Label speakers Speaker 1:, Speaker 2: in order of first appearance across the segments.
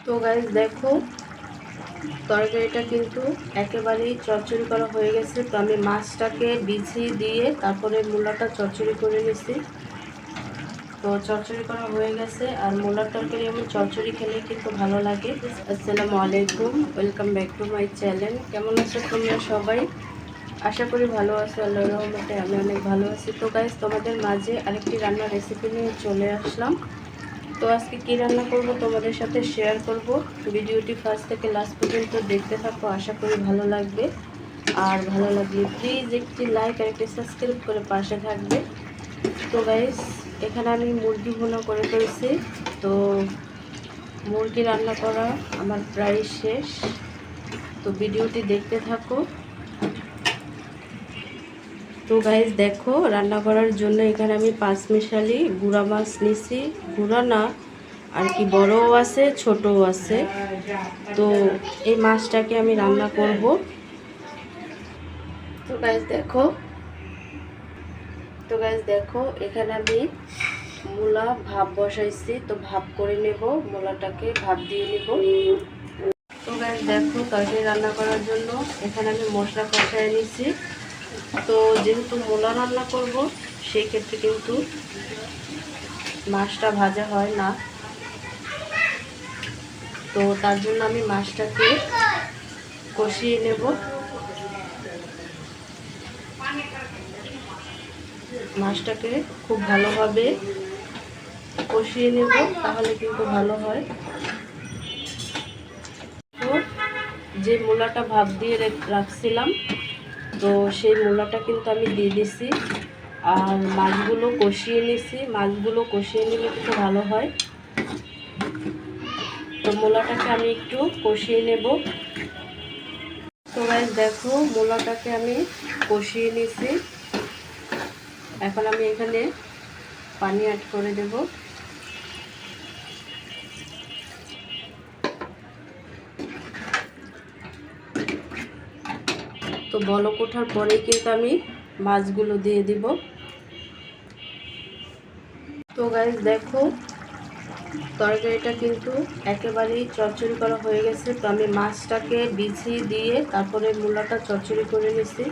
Speaker 1: তো গাইস দেখো, তরকারিটা কিন্তু একেবারেই চচ্চড়ি করা হয়ে গেছে। তো আমি মাছটাকে বিছিয়ে দিয়ে তারপরে মূলাটা চচ্চড়ি করে নিছি। তো চচ্চড়ি করা হয়ে গেছে। আর মূলার তরকারি আমি চচ্চড়ি খেলে কিন্তু ভালো লাগে। আসসালামু আলাইকুম, welcome back to my channel. কেমন আছো তোমরা সবাই? আশা করি ভালো আছো, আল্লাহর রহমতে আমি অনেক ভালো আছি। তো গাইস, তোমাদের মাঝে আরেকটি রান্নার রেসিপি নিয়ে চলে আসলাম। তো আজকে কী রান্না করব তোমাদের সাথে শেয়ার করব। ভিডিওটি ফার্স্ট থেকে লাস্ট পর্যন্ত দেখতে থাকো, আশা করি ভালো লাগবে। আর ভালো লাগলে প্লিজ একটি লাইক আর একটি সাবস্ক্রাইব করে পাশে থাকবে। তো গাইস, এখানে আমি মুরগি ভুনা করে ফেলছি। তো মুরগি রান্না করা আমার প্রায় শেষ। তো ভিডিওটি দেখতে থাকো। তো গাইস দেখো, রান্না করার জন্য এখানে আমি পাঁচমিশালি গুঁড়া মাছ নিছি। গুঁড়া না আর কি, বড়ও আছে ছোটও আছে। তো এই মাছটাকে আমি রান্না করব। তো গাইস দেখো এখানে আমি মূলা ভাপ বসাইছি। তো ভাপ করে নেব, মূলাটাকে ভাপ দিয়ে নেব। তো গাইস দেখো, তরকারি রান্না করার জন্য এখানে আমি মশলা কষায় নিছি। তো যেহেতু মূলা রান্না করব, সেই ক্ষেত্রে কিন্তু মাছটা ভাজা হয় না। তো তার জন্য আমি মাছটাকে কষিয়ে নেব। মাছটাকে খুব ভালোভাবে কষিয়ে নেব, তাহলে কিন্তু ভালো হয়। তো যে মূলাটা ভাপ দিয়ে রাখছিলাম, তো সেই মূলাটা কিন্তু আমি দিয়ে দিছি। আর মাছগুলো কষিয়ে নিছি। মাছগুলো কষিয়ে নিলে কিন্তু ভালো হয়। তো মূলাটাকে আমি একটু কষিয়ে নেব। তো গাইস দেখো, মূলাটাকে আমি কষিয়ে নিছি। এখন আমি এখানে পানি অ্যাড করে দেব। তো বলক ওঠার পরেই কিন্তু আমি মাছগুলো দিয়ে দিব। তো গাইস দেখো, তরকারিটা কিন্তু একেবারেই চচ্চড়ি করা হয়ে গেছে। তো আমি মাছটাকে বিছিয়ে দিয়ে তারপরে মূলাটা চচ্চড়ি করে নিছি।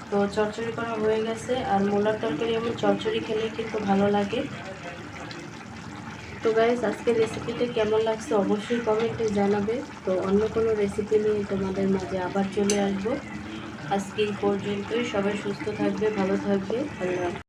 Speaker 1: তো চচ্চড়ি করা হয়ে গেছে। আর মূলার তরকারি এমন চচ্চড়ি খেলে কিন্তু ভালো লাগে। তো গাইস, আজকের রেসিপিটা কেমন লাগছে অবশ্যই কমেন্টে জানাবে। তো অন্য কোনো রেসিপি নিয়ে তোমাদের মাঝে আবার চলে আসবো। আজকে এই পর্যন্তই। সবাই সুস্থ থাকবে, ভালো থাকবে। আল্লাহ।